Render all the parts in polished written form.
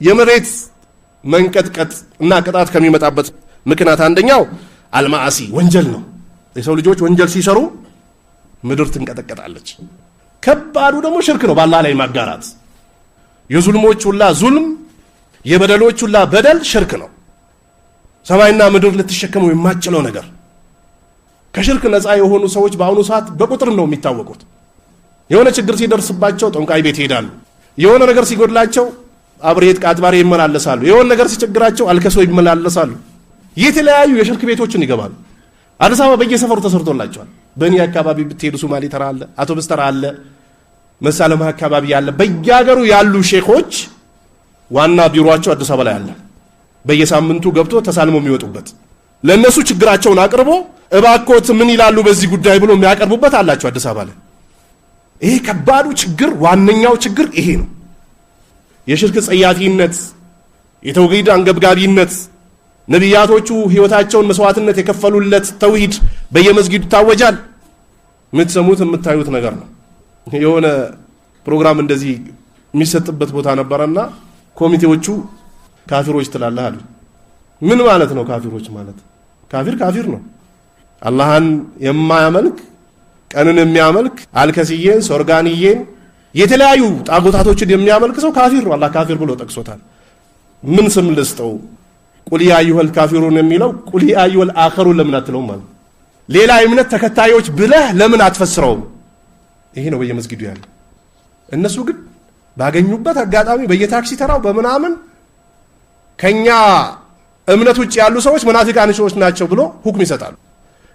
የመሬት መንቀጥቀጥ እና ቅጣት ከሚመጣበት ምክንያት አንደኛው አልማዓሲ ወንጀል ነው። የሰው ልጆች ወንጀል ሲሰሩ ምድር ትንቀጠቀጣለች። ከባዱ ደግሞ ሽርክ ነው፣ በአላህ ላይ ማጋራት። የዙልሞች ሁላ ዙልም፣ የበደሎች ሁላ በደል ሽርክ ነው። ሰማይና ምድር ልትሸከመው የማይችለው ነገር። ከሽርክ ነፃ የሆኑ ሰዎች በአሁኑ ሰዓት በቁጥር ነው የሚታወቁት። የሆነ ችግር ሲደርስባቸው ጠንቋይ ቤት ይሄዳሉ። የሆነ ነገር ሲጎድላቸው አብሬት ቃጥባሬ ይመላለሳሉ። የሆነ ነገር ሲቸግራቸው አልከሶ ይመላለሳሉ። የተለያዩ የሽርክ ቤቶችን ይገባሉ። አዲስ አበባ በየሰፈሩ ተሰርቶላቸዋል። በእኔ አካባቢ ብትሄዱ ሶማሌ ተራ አለ፣ አውቶቡስ ተራ አለ፣ መሳለማ አካባቢ ያለ በየሀገሩ ያሉ ሼኾች ዋና ቢሮአቸው አዲስ አበባ ላይ አለ። በየሳምንቱ ገብቶ ተሳልሞ የሚወጡበት ለነሱ ችግራቸውን አቅርቦ እባኮት ምን ይላሉ በዚህ ጉዳይ ብሎ የሚያቀርቡበት አላቸው አዲስ አበባ ላይ። ይሄ ከባዱ ችግር፣ ዋነኛው ችግር ይሄ ነው። የሽርክ ጸያፊነት፣ የተውሂድ አንገብጋቢነት፣ ነቢያቶቹ ህይወታቸውን መስዋዕትነት የከፈሉለት ተውሂድ በየመስጊዱ ይታወጃል። የምትሰሙት የምታዩት ነገር ነው። የሆነ ፕሮግራም እንደዚህ የሚሰጥበት ቦታ ነበረና ኮሚቴዎቹ ካፊሮች ትላለህ አሉ። ምን ማለት ነው ካፊሮች ማለት? ካፊር ነው። አላህን የማያመልክ ቀንን የሚያመልክ አልከስዬን፣ ሶርጋንዬን የተለያዩ ጣዖታቶችን የሚያመልክ ሰው ካፊር ነው። አላህ ካፊር ብሎ ጠቅሶታል። ምን ስም ልስጠው? ቁል ያ አዩሀል ካፊሩን የሚለው ቁል ያ አዩሀል አኸሩን ለምን አትለውም ማለት? ሌላ እምነት ተከታዮች ብለህ ለምን አትፈስረውም? ይሄ ነው በየመስጊዱ ያለ። እነሱ ግን ባገኙበት አጋጣሚ በየታክሲ ተራው በምናምን ከኛ እምነት ውጭ ያሉ ሰዎች ሙናፊቃን ሰዎች ናቸው ብሎ ሁክም ይሰጣሉ።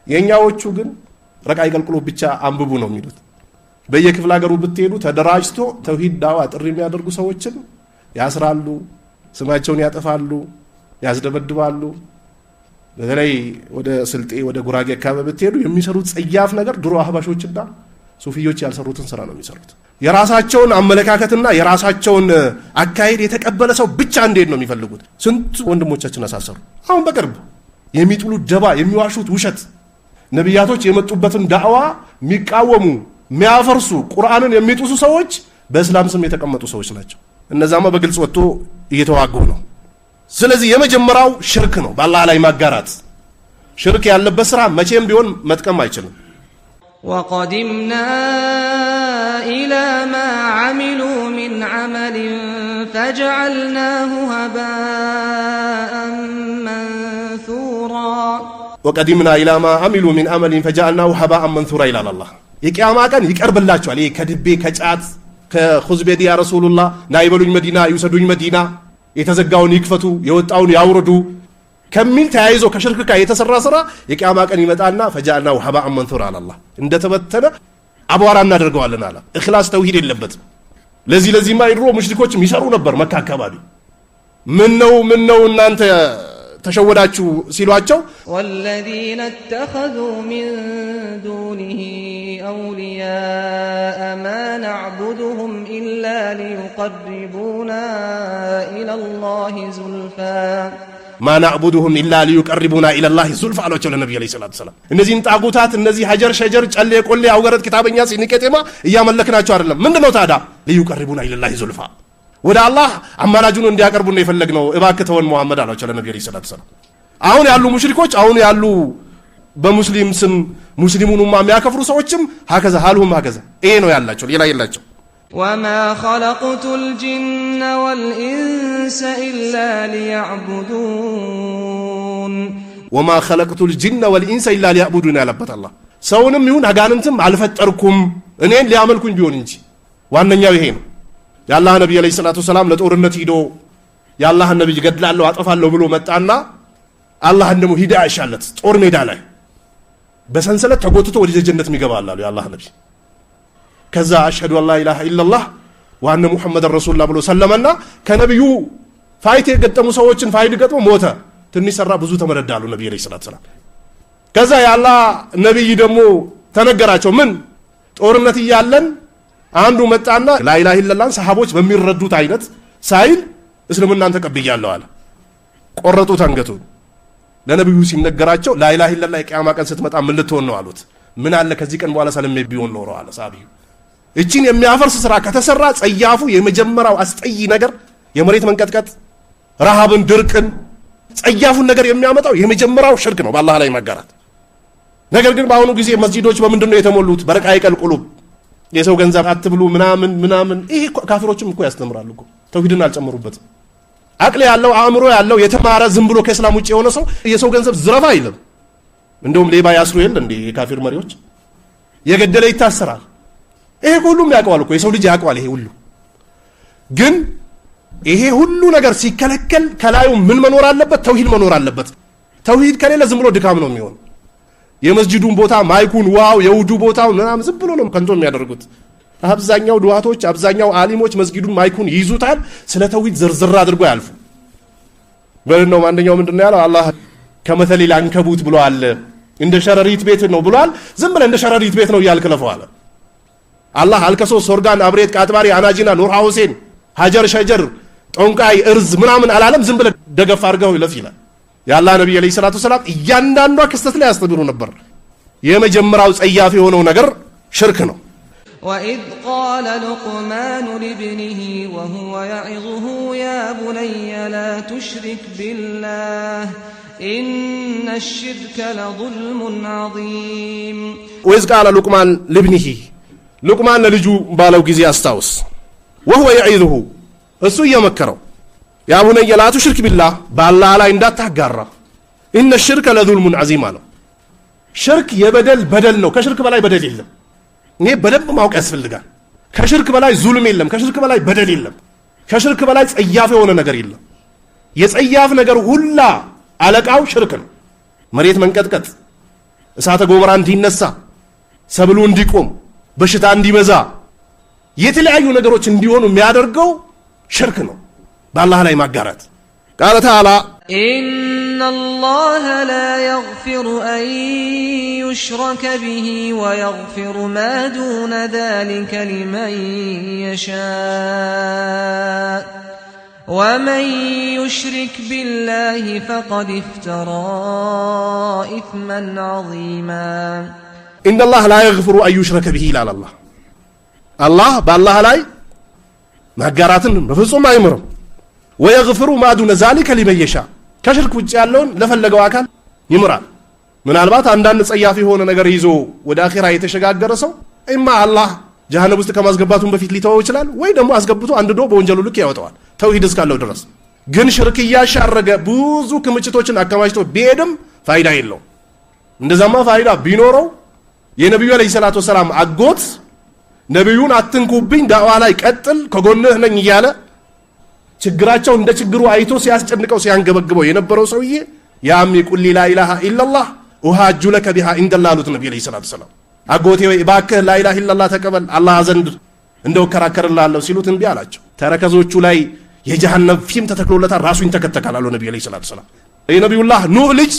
የኛዎቹ ግን ረቃይ ቀልቅሎ ብቻ አንብቡ ነው የሚሉት። በየክፍለ ሀገሩ ብትሄዱ ተደራጅቶ ተውሂድ ዳዋ ጥሪ የሚያደርጉ ሰዎችን ያስራሉ፣ ስማቸውን ያጠፋሉ፣ ያስደበድባሉ። በተለይ ወደ ስልጤ ወደ ጉራጌ አካባቢ ብትሄዱ የሚሰሩት ጸያፍ ነገር ድሮ አህባሾችና ሱፊዮች ያልሰሩትን ስራ ነው የሚሰሩት። የራሳቸውን አመለካከትና የራሳቸውን አካሄድ የተቀበለ ሰው ብቻ እንዴት ነው የሚፈልጉት? ስንት ወንድሞቻችን አሳሰሩ። አሁን በቅርብ የሚጥሉት ደባ፣ የሚዋሹት ውሸት፣ ነቢያቶች የመጡበትን ዳዕዋ የሚቃወሙ የሚያፈርሱ፣ ቁርአንን የሚጥሱ ሰዎች በእስላም ስም የተቀመጡ ሰዎች ናቸው። እነዛማ በግልጽ ወጥቶ እየተዋጉ ነው። ስለዚህ የመጀመሪያው ሽርክ ነው፣ በአላህ ላይ ማጋራት። ሽርክ ያለበት ስራ መቼም ቢሆን መጥቀም አይችልም። وقدمنا إلى ما عملوا من عمل فجعلناه هباء منثورا وقدمنا إلى ما عملوا من عمل فجعلناه هباء منثورا إلى الله የቂያማ ቀን ይቀርብላቸዋል። ይሄ ከድቤ ከጫት ከኹዝቤዲ ያ ረሱሉላህ ናይበሉኝ መዲና ይውሰዱኝ መዲና፣ የተዘጋውን ይክፈቱ የወጣውን ያውርዱ ከሚል ተያይዞ ከሽርክ ጋር የተሰራ ስራ የቂያማ ቀን ይመጣና ፈጃአልናሁ ሀባአን መንሱራ አላህ እንደተበተነ አቧራ እናደርገዋለን አለ። ኢኽላስ ተውሂድ የለበትም። ለዚህማ የድሮ ሙሽሪኮችም ይሰሩ ነበር መካ አካባቢ። ምን ነው እናንተ ተሸወዳችሁ ሲሏቸው والذين اتخذوا من دونه أولياء ما نعبدهم إلا ليقربونا إلى الله زلفى ما نعبدهم إلا ليقربونا إلى الله زلفى አሏቸው ለነብዩ አለይሂ ሰላቱ ሰላም። እነዚህን ጣጉታት እነዚህ ሀጀር ሸጀር ጨሌ ቆሌ አውገረት ኪታበኛ ሲኒቀቴማ እያመለክናቸው አይደለም። ምንድነው ታዲያ? ليقربونا إلى الله زلفى ወደ አላህ አማላጁን እንዲያቀርቡ ነው የፈለግነው። እባክህ ተወን ሙሐመድ አሏቸው ለነብዩ አለይሂ ሰላቱ ሰላም። አሁን ያሉ ሙሽሪኮች፣ አሁን ያሉ በሙስሊም ስም ሙስሊሙን ኡማ የሚያከፍሩ ሰዎችም ሀከዛ ሀሉም ሀከዛ ይሄ ነው ያላቸው፣ ሌላ የላቸው። وما خلقت الجن والإنس إلا ليعبدون وما خلقت الجن والإنس إلا ليعبدون ያለበት አላህ ሰውንም ይሁን አጋንንትም አልፈጠርኩም እኔን ሊያመልኩኝ ቢሆን እንጂ። ዋነኛው ይሄ ነው። የአላህ ነብይ አለይሂ ሰላቱ ሰላም ለጦርነት ሂዶ የአላህን ነብይ ገድላለሁ አጠፋለሁ ብሎ መጣና አላህን ደግሞ ሂዳ ያሻለት ጦር ሜዳ ላይ በሰንሰለት ተጎትቶ ወደ ጀነት የሚገባል አሉ የአላህ ነብይ። ከዛ አሽሀዱ አላ ኢላሃ ኢላላህ ወአነ ሙሐመደን ረሱሉላህ ብሎ ሰለመና ከነብዩ ፋይት የገጠሙ ሰዎችን ፋይድ ገጥሞ ሞተ። ትንሽ ሰራ ብዙ ተመረዳሉ ነብዩ አለይሂ ሰላቱ ሰላም። ከዛ የአላህ ነብይ ደግሞ ተነገራቸው። ምን ጦርነት እያለን አንዱ መጣና ላኢላሃ ኢላላህን ሰሃቦች በሚረዱት አይነት ሳይል እስልምናን ተቀብያለሁ አለ። ቆረጡት አንገቱን። ለነብዩ ሲነገራቸው ላኢላሃ ኢላላህ የቂያማ ቀን ስትመጣ ምን ልትሆን ነው አሉት። ምን አለ ከዚህ ቀን በኋላ ሰለሜ ቢሆን ኖሮ አለ ሳቢዩ። እቺን የሚያፈርስ ስራ ከተሰራ ጸያፉ የመጀመሪያው አስጠይ ነገር የመሬት መንቀጥቀጥ፣ ረሃብን፣ ድርቅን፣ ጸያፉን ነገር የሚያመጣው የመጀመሪያው ሽርክ ነው፣ በአላህ ላይ ማጋራት። ነገር ግን በአሁኑ ጊዜ መስጂዶች በምንድነው የተሞሉት? በረቃይቀል ቁሉብ፣ የሰው ገንዘብ አትብሉ ምናምን። ይሄ ካፊሮችም እኮ ያስተምራሉ እኮ ተውሂድን አልጨምሩበትም። አቅል ያለው አእምሮ ያለው የተማረ ዝም ብሎ ከእስላም ውጭ የሆነ ሰው የሰው ገንዘብ ዝረፋ አይልም። እንደውም ሌባ ያስሩ የለ እንዴ የካፊር መሪዎች፣ የገደለ ይታሰራል። ይሄ ሁሉም ያውቀዋል እኮ የሰው ልጅ ያውቀዋል። ይሄ ሁሉ ግን ይሄ ሁሉ ነገር ሲከለከል ከላዩ ምን መኖር አለበት? ተውሂድ መኖር አለበት። ተውሂድ ከሌለ ዝም ብሎ ድካም ነው የሚሆን። የመስጂዱን ቦታ ማይኩን፣ ዋው የውዱ ቦታው ምናምን ዝም ብሎ ነው ከንቶ የሚያደርጉት። አብዛኛው ዱዓቶች፣ አብዛኛው አሊሞች መስጊዱን ማይኩን ይይዙታል፣ ስለ ተውሂድ ዝርዝር አድርጎ ያልፉ። በእነው አንደኛው ምንድነው ያለው? አላህ ከመተሊ ላንከቡት ብሏል፣ እንደ ሸረሪት ቤት ነው ብሏል። ዝም ብለህ እንደ ሸረሪት ቤት ነው እያልከለፈው አለ። አላህ አልከሶ፣ ሶርጋን፣ አብሬት፣ ቃጥባሪ፣ አናጂና፣ ኑርሃ ሁሴን፣ ሀጀር፣ ሸጀር፣ ጦንቃይ፣ እርዝ ምናምን አላለም። ዝም ብለህ ደገፍ አድርገው ይለፍ ይላል። የአላህ ነብይ አለይሂ ሰላቱ ሰላም እያንዳንዷ ክስተት ላይ ያስተምሩ ነበር። የመጀመሪያው ጸያፍ የሆነው ነገር ሽርክ ነው። وإذ قال لقمان لابنه وهو يعظه يا بني لا تشرك بالله إن الشرك لظلم عظيم وإذ قال لقمان لابنه لقمان ለልጁ ባለው ጊዜ አስታውስ وهو يعظه እሱ እየመከረው ያ ቡነየ ላ ቱሽሪክ ቢላህ በአላህ ላይ እንዳታጋራ ኢነ الشرك لظلم عظيم አለው። ሽርክ በደል ነው። ከሽርክ በላይ በደል የለም። ይሄ በደንብ ማወቅ ያስፈልጋል። ከሽርክ በላይ ዙልም የለም። ከሽርክ በላይ በደል የለም። ከሽርክ በላይ ጸያፍ የሆነ ነገር የለም። የጸያፍ ነገር ሁላ አለቃው ሽርክ ነው። መሬት መንቀጥቀጥ፣ እሳተ ገሞራ እንዲነሳ፣ ሰብሉ እንዲቆም፣ በሽታ እንዲበዛ፣ የተለያዩ ነገሮች እንዲሆኑ የሚያደርገው ሽርክ ነው። በአላህ ላይ ማጋራት ቃለ ተዓላ إن الله لا يغفر أن يشرك به ويغفر ما دون ذلك لمن يشاء ومن يشرك بالله فقد افترى إثما عظيما إن الله لا يغفر أن يشرك به لا الله بالله لا ማጋራትን በፍጹም አይምርም። ويغفر ما دون ذلك لمن يشاء ከሽርክ ውጭ ያለውን ለፈለገው አካል ይምራል። ምናልባት አንዳንድ ጸያፍ የሆነ ነገር ይዞ ወደ አኺራ የተሸጋገረ ሰው ኢማ አላህ ጀሃነም ውስጥ ከማስገባቱን በፊት ሊተወው ይችላል፣ ወይ ደግሞ አስገብቶ አንድዶ በወንጀሉ ልክ ያወጣዋል ተውሂድ እስካለው ድረስ። ግን ሽርክ እያሻረገ ብዙ ክምችቶችን አከማችቶ ቢሄድም ፋይዳ የለውም። እንደዛማ ፋይዳ ቢኖረው የነብዩ አለይሂ ሰላቱ ወሰላም አጎት ነብዩን አትንኩብኝ ዳዋ ላይ ቀጥል ከጎንህ ነኝ እያለ ችግራቸው እንደ ችግሩ አይቶ ሲያስጨንቀው ሲያንገበግበው የነበረው ሰውዬ ያም ይቁል ላ ኢላሃ ኢላላህ ወሃጁ ለከ ቢሃ ኢንደላሉት ነብዩ አለይሂ ሰላቱ ሰላም አጎቴ ወይ እባክህ ላ ኢላሃ ኢላላህ ተቀበል አላህ ዘንድ እንደው ከራከርላለሁ ሲሉት እንቢ አላቸው። ተረከዞቹ ላይ የጀሃነም ፊም ተተክሎለታል፣ ራሱ ይንተከተካል አሉ ነብዩ አለይሂ ሰላቱ ሰላም። የነብዩላህ ኑህ ልጅ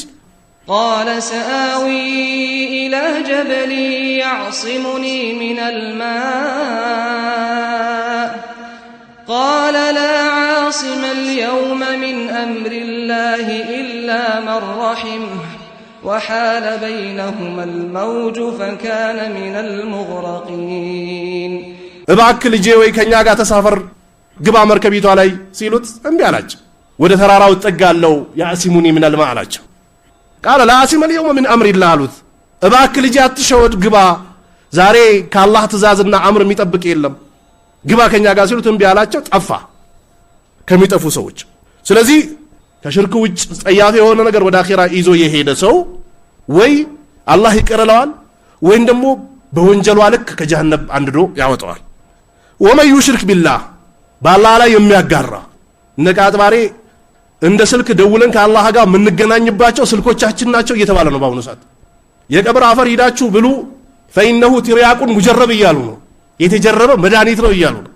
قال سآوي إلى جبل يعصمني من الماء قال لا عاصم اليوم من أمر الله إلا من رحمه وحال بينهما الموج فكان من المغرقين እባክህ ልጄ ወይ ከኛ ጋር ተሳፈር ግባ መርከቢቷ ላይ ሲሉት እንቢ አላቸው። ወደ ተራራው ጠጋለው ያሲሙኒ من الماء አላቸው። ቃል لا عاصم اليوم من أمر الله አሉት። እባክህ ልጄ አትሸወድ ግባ፣ ዛሬ ከአላህ ትእዛዝና አምር የሚጠብቅ የለም ግባ ከኛ ጋር ሲሉት እንቢ አላቸው። ጠፋ ከሚጠፉ ሰዎች። ስለዚህ ከሽርክ ውጭ ጸያፍ የሆነ ነገር ወደ አኺራ ይዞ የሄደ ሰው ወይ አላህ ይቀርለዋል ወይም ደግሞ በወንጀሉ ልክ ከጀሃነም አንድዶ ያወጣዋል። ወመን ዩሽሪክ ቢላህ በአላህ ላይ የሚያጋራ ነቃጥባሬ እንደ ስልክ ደውለን ከአላህ ጋር የምንገናኝባቸው ስልኮቻችን ናቸው እየተባለ ነው በአሁኑ ሰዓት። የቀብር አፈር ሂዳችሁ ብሉ ፈኢነሁ ትሪያቁን ሙጀረብ እያሉ ነው፣ የተጀረበ መድኃኒት ነው እያሉ ነው።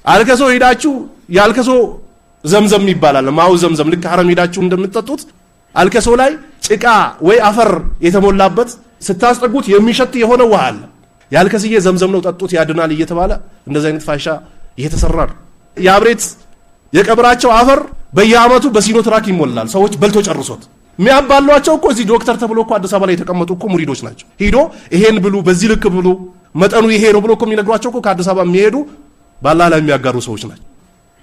አልከሶ ሂዳችሁ ያልከሶ ዘምዘም ይባላል ማው ዘምዘም ልክ ሐረም ሂዳችሁ እንደምትጠጡት አልከሶ ላይ ጭቃ ወይ አፈር የተሞላበት ስታስጠጉት የሚሸት የሆነ ውሃ አለ። ያልከስዬ ዘምዘም ነው ጠጡት ያድናል እየተባለ እንደዚህ አይነት ፋሻ እየተሰራ ነው። ያብሬት የቀብራቸው አፈር በየአመቱ በሲኖትራክ ይሞላል። ሰዎች በልቶ ጨርሶት የሚያባሏቸው እኮ እዚህ ዶክተር ተብሎ እኮ አዲስ አበባ ላይ የተቀመጡ እኮ ሙሪዶች ናቸው። ሂዶ ይሄን ብሉ በዚህ ልክ ብሉ መጠኑ ይሄ ነው ብሎ እኮ የሚነግሯቸው እኮ ከአዲስ አበባ የሚሄዱ በአላህ ላይ የሚያጋሩ ሰዎች ናቸው።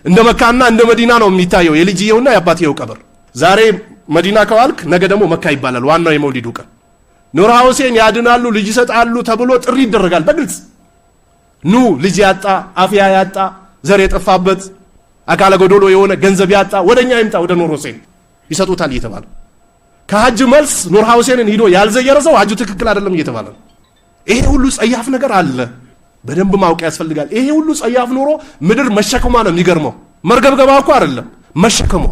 እንደ መካና እንደ መዲና ነው የሚታየው የልጅየውና የአባትየው ቀብር። ዛሬ መዲና ከዋልክ ነገ ደግሞ መካ ይባላል። ዋናው የመውሊዱ ቀን ኑር ሁሴን ያድናሉ ልጅ ይሰጣሉ ተብሎ ጥሪ ይደረጋል በግልጽ። ኑ ልጅ ያጣ አፍያ ያጣ ዘር የጠፋበት አካለ ጎዶሎ የሆነ ገንዘብ ያጣ ወደኛ ይምጣ ወደ ኑር ሁሴን ይሰጡታል እየተባለ ከሐጅ መልስ ኑር ሁሴንን ሂዶ ያልዘየረ ሰው ሐጁ ትክክል አይደለም እየተባለ ይሄ ሁሉ ጸያፍ ነገር አለ። በደንብ ማወቅ ያስፈልጋል። ይሄ ሁሉ ጸያፍ ኑሮ ምድር መሸከሟ ነው የሚገርመው። መርገብገባ እኮ አይደለም መሸከሟ።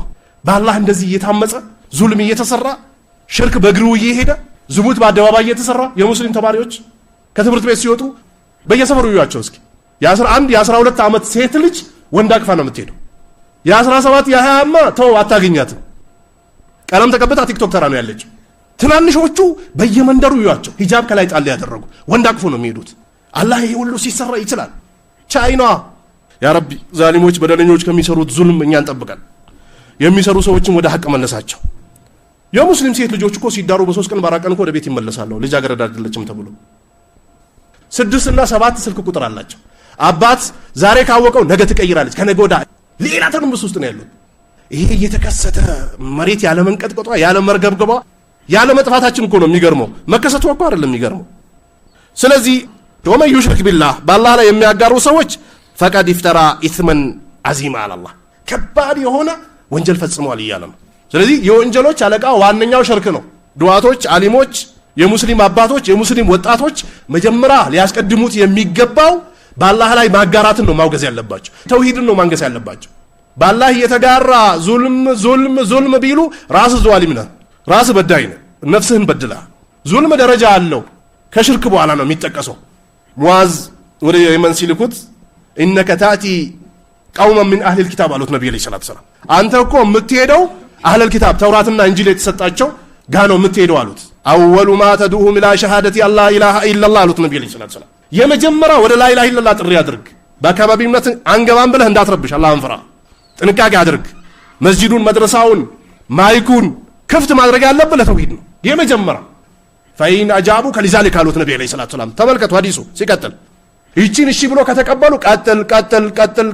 በአላህ እንደዚህ እየታመጸ ዙልም እየተሰራ ሽርክ በእግሩ እየሄደ ዝሙት በአደባባይ እየተሰራ የሙስሊም ተማሪዎች ከትምህርት ቤት ሲወጡ በየሰፈሩ ይዋቸው እስኪ የ11 የ12 ዓመት ሴት ልጅ ወንድ አቅፋ ነው የምትሄደው። የ17 የ20ማ ተው አታገኛትም። ቀለም ተቀብታ ቲክቶክ ተራ ነው ያለችው። ትናንሾቹ በየመንደሩ ይዋቸው ሂጃብ ከላይ ጣል ያደረጉ ወንድ አቅፎ ነው የሚሄዱት። አላህ ይሄ ሁሉ ሲሰራ ይችላል። ቻይና ያ ረቢ ዛሊሞች በደለኞች ከሚሰሩት ዙልም እኛን ጠብቀን የሚሰሩ ሰዎችን ወደ ሐቅ መለሳቸው። የሙስሊም ሴት ልጆች እኮ ሲዳሩ በ3 ቀን በ4 ቀን እኮ ወደ ቤት ይመለሳሉ ልጅ አገረድ አይደለችም ተብሎ 6 እና 7 ስልክ ቁጥር አላቸው። አባት ዛሬ ካወቀው ነገ ትቀይራለች ከነገ ወዳ ሌላ ትርምስ ውስጥ ነው ያሉት። ይሄ እየተከሰተ መሬት ያለ መንቀጥቀጧ ያለ መርገብገቧ ያለ መጥፋታችን እኮ ነው የሚገርመው። መከሰቱ እኮ አይደለም የሚገርመው። ስለዚህ ወመን ዩሽሪክ ቢላህ በአላህ ላይ የሚያጋሩ ሰዎች ፈቀድ ይፍተራ ኢስመን አዚማ አላህ ከባድ የሆነ ወንጀል ፈጽመዋል እያለ ነው። ስለዚህ የወንጀሎች አለቃ ዋነኛው ሽርክ ነው። ዱዓቶች፣ አሊሞች፣ የሙስሊም አባቶች፣ የሙስሊም ወጣቶች መጀመሪያ ሊያስቀድሙት የሚገባው በአላህ ላይ ማጋራትን ነው ማውገዝ ያለባቸው። ተውሂድን ነው ማንገስ ያለባቸው። በአላህ የተጋራ ዙልም ቢሉ ራስ ዟሊም ነህ፣ ራስ በዳይ ነህ፣ ነፍስህን በድላ። ዙልም ደረጃ አለው ከሽርክ በኋላ ነው የሚጠቀሰው። ሙዓዝ ወደ የመን ሲልኩት ኢነከ ታቲ ቀውመን ሚን አህሊል ኪታብ አሉት ነብዩ ሰለላሁ ዐለይሂ ወሰለም። አንተ እኮ የምትሄደው አህለል ኪታብ ተውራትና እንጂል የተሰጣቸው ጋ ነው የምትሄደው አሉት። አወሉ ማ ተድኡሁም ኢላ ሸሃደቲ አላ ኢላሃ ኢላላህ አሉት ነብዩ ሰለላሁ ዐለይሂ ወሰለም። የመጀመሪያ ወደ ላ ኢላሃ ኢላላህ ጥሪ አድርግ። በአካባቢነት አንገባም ብለህ እንዳትረብሽ አላህን ፍራ፣ ጥንቃቄ አድርግ። መስጂዱን መድረሳውን ማይኩን ክፍት ማድረግ ያለብህ ለተውሂድ ነው የመጀመሪያ። ፈኢን አጃቡ ከሊዛሊክ አሉት ነብዩ ሰለላሁ ዐለይሂ ወሰለም። ተመልከቱ ሐዲሱ ሲቀጥል ይቺን እሺ ብሎ ከተቀበሉ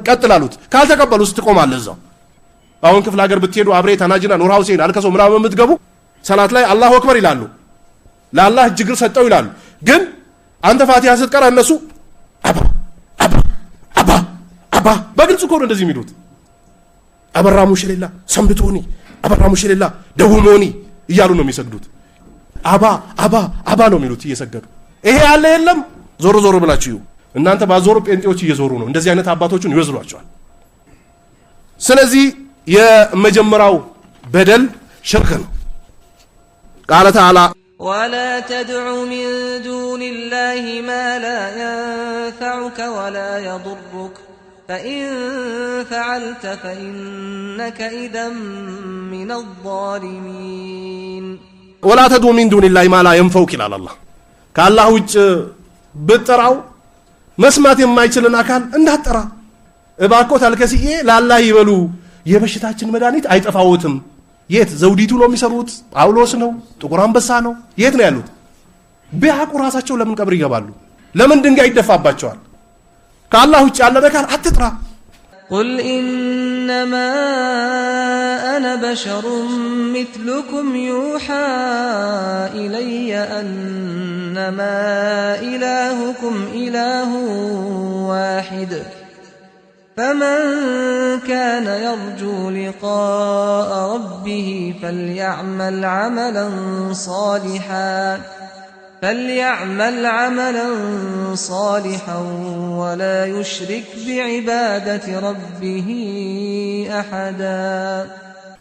ቀጥል አሉት። ካልተቀበሉ ስትቆማለህ እዛው። አሁን ክፍለ ሀገር ብትሄዱ አብሬ ታናጅና ኑር ሁሴን አልከሶ ምናምን የምትገቡ ሰላት ላይ አላሁ አክበር ይላሉ፣ ለአላህ እጅግር ሰጠው ይላሉ። ግን አንተ ፋቲሃ ስትቀራ እነሱ አባ በግልጽ እኮ ነው እንደዚህ የሚሉት። አበራ ሙሽሌላ ሰንብቶኒ አበራ ሙሽሌላ ደውሞኒ እያሉ ነው የሚሰግዱት። አባ ነው የሚሉት እየሰገዱ። ይሄ ያለ የለም። ዞር ብላችሁ እናንተ ባዞሩ ጴንጤዎች እየዞሩ ነው እንደዚህ አይነት አባቶችን ይወዝሏቸዋል። ስለዚህ የመጀመሪያው በደል ሽርክ ነው። ቃለ ተዓላ ولا تدع من دون الله ما لا ينفعك ولا يضرك فإن فعلت فإنك إذا من الظالمين ولا تدع من دون الله ما لا ينفعك إلى الله كالله ውጭ ብትጠራው መስማት የማይችልን አካል እንዳትጠራ እባክዎት አልከስዬ ለአላህ ይበሉ የበሽታችን መድኃኒት አይጠፋዎትም። የት ዘውዲቱ ነው የሚሰሩት? ጳውሎስ ነው? ጥቁር አንበሳ ነው? የት ነው ያሉት? ቢያቁ ራሳቸው ለምን ቀብር ይገባሉ? ለምን ድንጋይ ይደፋባቸዋል? ከአላህ ውጭ ያለ ነገር አትጥራ። قل إنما أنا بشر مثلكم يوحى إلي أنما إلهكم إله واحد فمن كان يرجو لقاء ربه فليعمل عملا صالحا ولا يشرك بعبادة ربه أحدا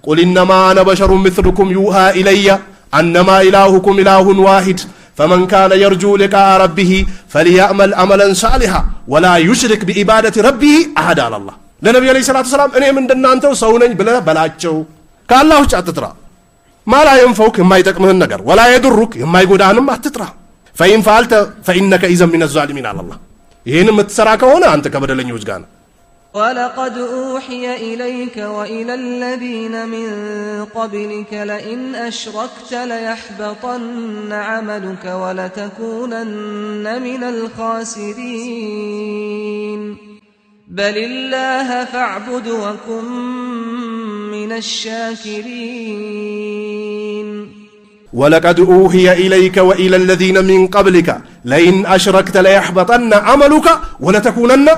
قل إنما أنا بشر مثلكم يوحى إلي أنما إلهكم إله واحد فمن كان يرجو لقاء ربه فليعمل عملا صالحا ولا يشرك بعبادة ربه أحدا على الله ለነብዩ አለይሂ ሰላቱ ሰላም እኔ እንደናንተው ሰው ነኝ ብለህ በላቸው። ከአላህ ውጭ አትጥራ። ማላ የንፈውክ የማይጠቅምህን ነገር ወላ የድሩክ የማይጎዳንም አትጥራ። ፈኢን ፋልተ ፈኢነከ ኢዘን ሚነ ዛሊሚን አላህ ይሄን የምትሰራ ከሆነ አንተ ከበደለኞች ጋር ነህ። ولقد أوحي إليك وإلى الذين من قبلك لئن أشركت ليحبطن عملك ولتكونن من الخاسرين بل الله فاعبد وكن من الشاكرين ولقد أوحي إليك وإلى الذين من قبلك لئن أشركت ليحبطن عملك ولتكونن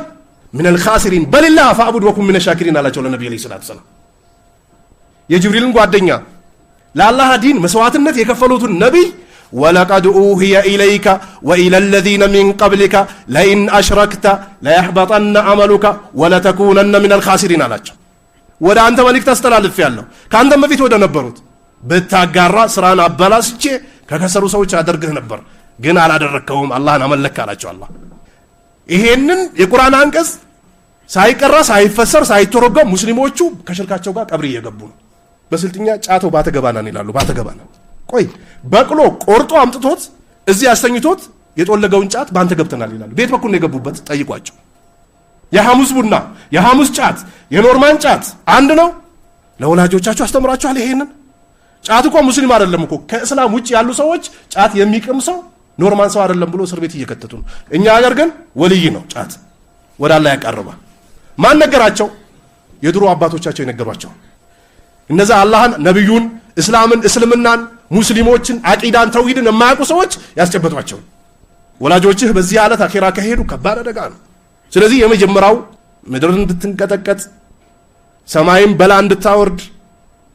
من الخاسرين بل الله فاعبد وكن من الشاكرين على جل النبي عليه الصلاة والسلام የጅብሪልን ጓደኛ ለአላህ ዲን መስዋዕትነት የከፈሉትን ነቢይ ወለቀድ ኡሂየ ኢለይከ ወኢለ الذين من قبلك لئن أشركت ليحبطن عملك ولتكونن من الخاسرين አላቸው። ወደ አንተ መልእክት አስተላልፌያለሁ ካንተ በፊት ወደ ነበሩት ብታጋራ ስራን አበላሽቼ ከከሰሩ ሰዎች አደርግህ ነበር ግን አላደረከውም አላህን አመለክ አላቸው። አላህ ይሄንን የቁርአን አንቀጽ ሳይቀራ ሳይፈሰር ሳይተረጎም ሙስሊሞቹ ከሽርካቸው ጋር ቀብር እየገቡ ነው። በስልጥኛ ጫቶ ባተገባናን ይላሉ። ባተገባና ቆይ በቅሎ ቆርጦ አምጥቶት እዚህ አስተኝቶት የጦለገውን ጫት ባንተ ገብተናል ይላሉ። ቤት በኩል ነው የገቡበት። ጠይቋቸው። የሐሙስ ቡና የሐሙስ ጫት የኖርማን ጫት አንድ ነው? ለወላጆቻችሁ አስተምራችኋል? ይሄንን ጫት እኮ ሙስሊም አይደለም እኮ ከእስላም ውጪ ያሉ ሰዎች ጫት የሚቅም ሰው ኖርማን ሰው አይደለም ብሎ እስር ቤት እየከተቱ ነው። እኛ ሀገር ግን ወልይ ነው ጫት ወደ አላህ ያቀርባል። ማን ነገራቸው? የድሮ አባቶቻቸው የነገሯቸው እነዛ አላህን ነብዩን እስላምን እስልምናን ሙስሊሞችን አቂዳን ተውሂድን የማያውቁ ሰዎች ያስጨበጧቸው። ወላጆችህ በዚህ ዓለት አኺራ ከሄዱ ከባድ አደጋ ነው። ስለዚህ የመጀመሪያው ምድርን እንድትንቀጠቀጥ ሰማይም በላ እንድታወርድ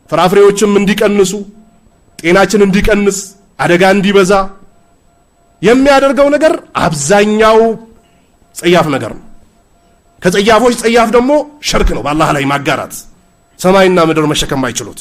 ፍራፍሬዎችም እንዲቀንሱ ጤናችን እንዲቀንስ አደጋ እንዲበዛ የሚያደርገው ነገር አብዛኛው ጸያፍ ነገር ነው። ከጸያፎች ጸያፍ ደግሞ ሽርክ ነው። በአላህ ላይ ማጋራት ሰማይና ምድር መሸከም አይችሉት።